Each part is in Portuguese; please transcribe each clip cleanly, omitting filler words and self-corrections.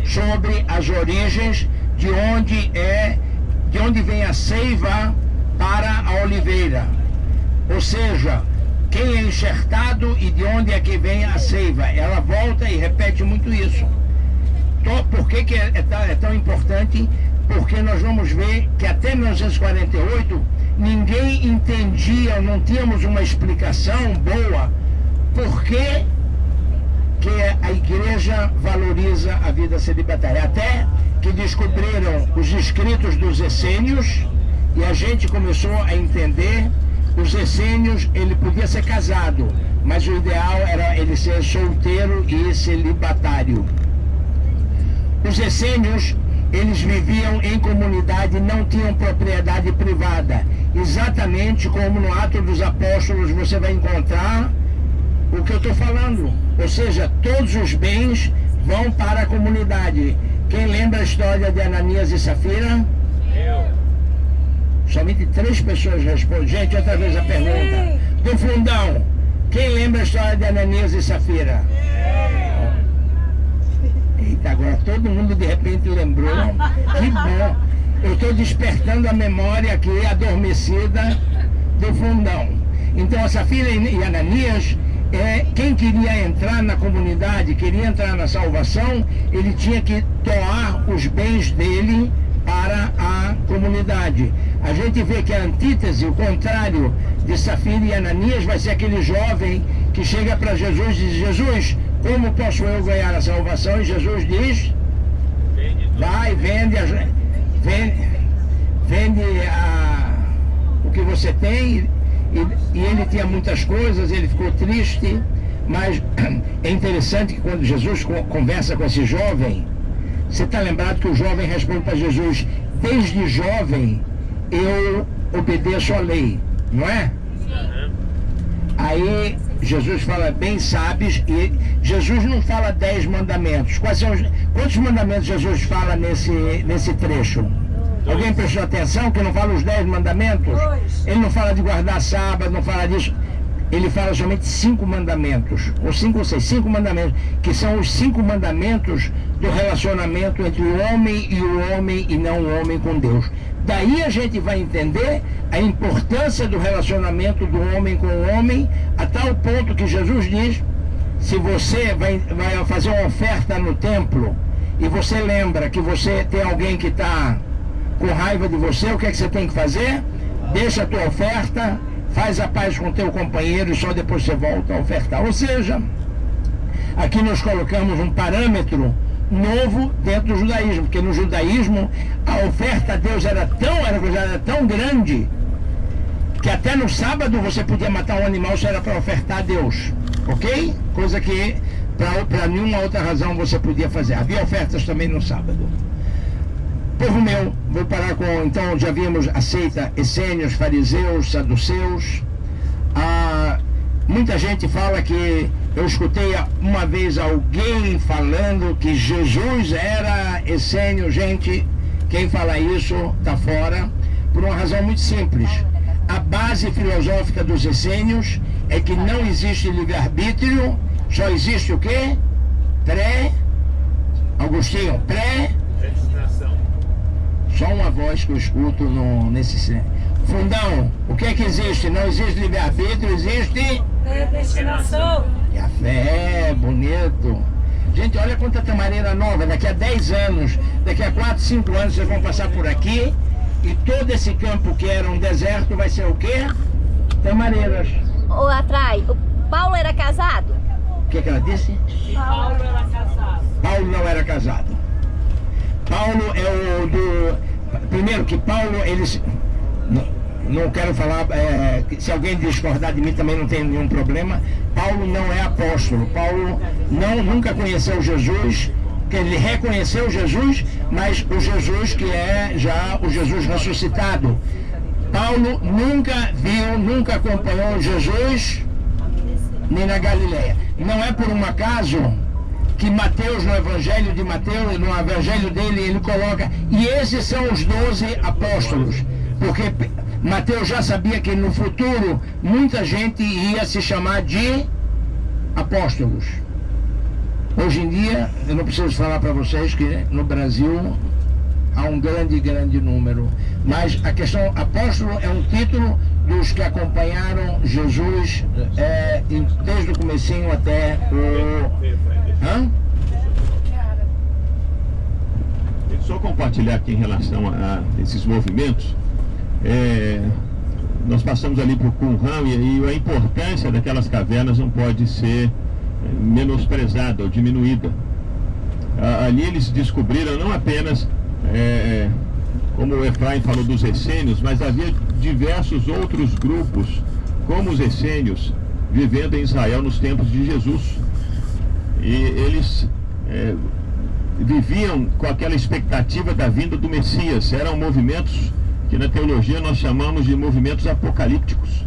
sobre as origens de onde vem a seiva para a oliveira. Ou seja, quem é enxertado e de onde é que vem a seiva. Ela volta e repete muito isso. Então, por que é tão importante? Porque nós vamos ver que até 1948 ninguém entendia, não tínhamos uma explicação boa por que a igreja valoriza a vida celibatária. Até que descobriram os escritos dos essênios e a gente começou a entender. Os essênios, ele podia ser casado, mas o ideal era ele ser solteiro e celibatário. Os essênios, eles viviam em comunidade, não tinham propriedade privada. Exatamente como no Atos dos Apóstolos você vai encontrar o que eu estou falando. Ou seja, todos os bens vão para a comunidade. Quem lembra a história de Ananias e Safira? Eu. Somente 3 pessoas respondem. Gente, outra vez a pergunta. Do fundão, quem lembra a história de Ananias e Safira? Eita, agora todo mundo de repente lembrou. Que bom. Eu estou despertando a memória aqui adormecida do fundão. Então a Safira e Ananias, quem queria entrar na comunidade, queria entrar na salvação, ele tinha que doar os bens dele para a comunidade. A gente vê que a antítese, o contrário de Safira e Ananias, vai ser aquele jovem que chega para Jesus e diz: Jesus, como posso eu ganhar a salvação? E Jesus diz: vai, vende o que você tem. E ele tinha muitas coisas, ele ficou triste, mas é interessante que quando Jesus conversa com esse jovem, você está lembrado que o jovem responde para Jesus: desde jovem eu obedeço à lei, não é? Aí Jesus fala: bem sabes. E Jesus não fala 10 mandamentos. Quantos mandamentos Jesus fala nesse trecho? Alguém prestou atenção que não fala os 10 mandamentos? Ele não fala de guardar sábado, não fala disso. Ele fala somente 5 mandamentos, ou 5 ou 6, 5 mandamentos, que são os 5 mandamentos do relacionamento entre o homem e não o homem com Deus. Daí a gente vai entender a importância do relacionamento do homem com o homem, a tal ponto que Jesus diz: se você vai fazer uma oferta no templo, e você lembra que você tem alguém que está com raiva de você, o que é que você tem que fazer? Deixa a tua oferta, faz a paz com o teu companheiro e só depois você volta a ofertar. Ou seja, aqui nós colocamos um parâmetro novo dentro do judaísmo, porque no judaísmo a oferta a Deus era tão grande que até no sábado você podia matar um animal se era para ofertar a Deus, ok? Coisa que para nenhuma outra razão você podia fazer. Havia ofertas também no sábado. Povo meu, vou parar com, então já vimos a seita essênios, fariseus, saduceus. Muita gente fala que, eu escutei uma vez alguém falando que Jesus era essênio. Gente, quem fala isso está fora, por uma razão muito simples. A base filosófica dos essênios é que não existe livre-arbítrio, só existe o quê? Agostinho, só uma voz que eu escuto nesse fundão. O que é que existe? Não existe livre-arbítrio, existe predestinação. E a fé é bonito. Gente, olha quanta tamareira nova. Daqui a 10 anos, daqui a 4, 5 anos vocês vão passar por aqui e todo esse campo que era um deserto vai ser o quê? Tamareiras. Ô, Atrai, o Paulo era casado? O que ela disse? Paulo era casado. Paulo não era casado. Paulo é o do... Primeiro que Paulo, eles... Não quero falar... se alguém discordar de mim também não tem nenhum problema. Paulo não é apóstolo. Paulo nunca conheceu Jesus. Que ele reconheceu Jesus, mas o Jesus que é já o Jesus ressuscitado. Paulo nunca viu, nunca acompanhou Jesus nem na Galileia. Não é por um acaso que Mateus, no Evangelho de Mateus, no Evangelho dele, ele coloca, e esses são os 12 apóstolos, porque Mateus já sabia que no futuro muita gente ia se chamar de apóstolos. Hoje em dia, eu não preciso falar para vocês que no Brasil há um grande número. Mas a questão apóstolo é um título dos que acompanharam Jesus desde o comecinho até o... Hã? Só compartilhar aqui em relação a esses movimentos. Nós passamos ali por Qumran e a importância daquelas cavernas não pode ser menosprezada ou diminuída. Ali eles descobriram não apenas, como o Efraim falou dos essênios, mas havia diversos outros grupos, como os essênios, vivendo em Israel nos tempos de Jesus. E eles viviam com aquela expectativa da vinda do Messias. Eram movimentos que na teologia nós chamamos de movimentos apocalípticos,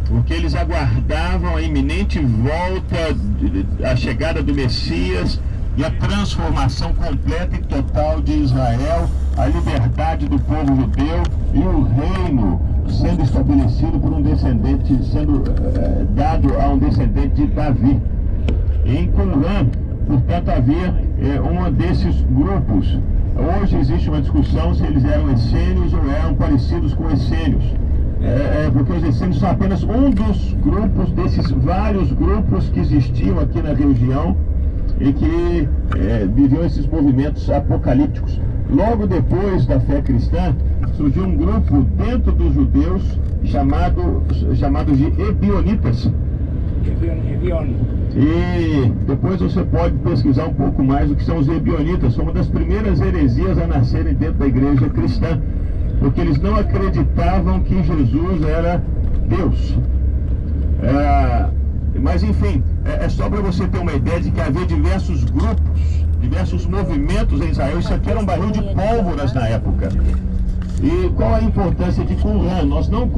porque eles aguardavam a iminente volta, a chegada do Messias e a transformação completa e total de Israel, a liberdade do povo judeu e o reino sendo estabelecido por um descendente, sendo dado a um descendente de Davi. Em Qumran, portanto, havia um desses grupos. Hoje existe uma discussão se eles eram essênios ou eram parecidos com essênios. Porque os essênios são apenas um dos grupos, desses vários grupos que existiam aqui na região e que viviam esses movimentos apocalípticos. Logo depois da fé cristã, surgiu um grupo dentro dos judeus chamado de Ebionitas. E depois você pode pesquisar um pouco mais o que são os Ebionitas. São uma das primeiras heresias a nascerem dentro da igreja cristã, porque eles não acreditavam que Jesus era Deus. Mas enfim, é só para você ter uma ideia de que havia diversos grupos, diversos movimentos em Israel. Isso aqui era um barril de pólvoras na época. E qual a importância de Qumran? Nós não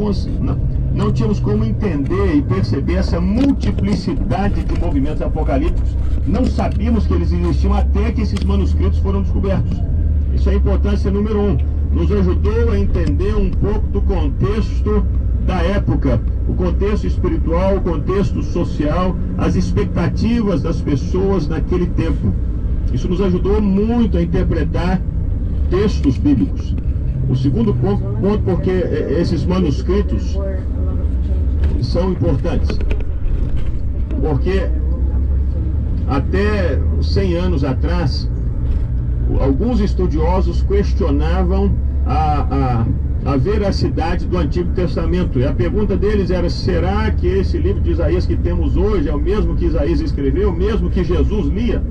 tínhamos como entender e perceber essa multiplicidade de movimentos apocalípticos. Não sabíamos que eles existiam até que esses manuscritos foram descobertos. Isso é a importância número 1. Nos ajudou a entender um pouco do contexto da época, o contexto espiritual, o contexto social, as expectativas das pessoas naquele tempo. Isso nos ajudou muito a interpretar textos bíblicos. O segundo ponto, porque esses manuscritos são importantes, porque até 100 anos atrás, alguns estudiosos questionavam a veracidade do Antigo Testamento. E a pergunta deles era: será que esse livro de Isaías que temos hoje é o mesmo que Isaías escreveu, o mesmo que Jesus lia?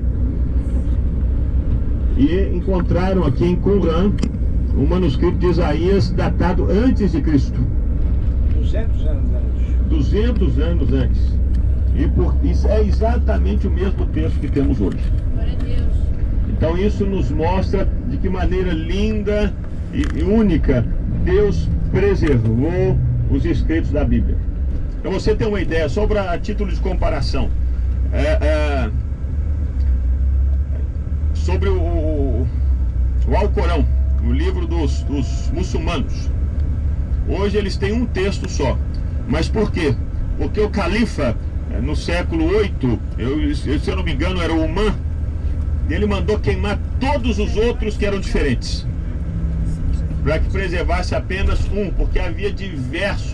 E encontraram aqui em Qumran um manuscrito de Isaías datado antes de Cristo. 200 anos antes. 200 anos antes. E isso é exatamente o mesmo texto que temos hoje. Glória a Deus. Então isso nos mostra de que maneira linda e única Deus preservou os escritos da Bíblia. Para você ter uma ideia, só a título de comparação, sobre o Alcorão, o livro dos muçulmanos. Hoje eles têm um texto só. Mas por quê? Porque o califa, no século 8, se eu não me engano, era o Umar, ele mandou queimar todos os outros que eram diferentes, para que preservasse apenas um, porque havia diversos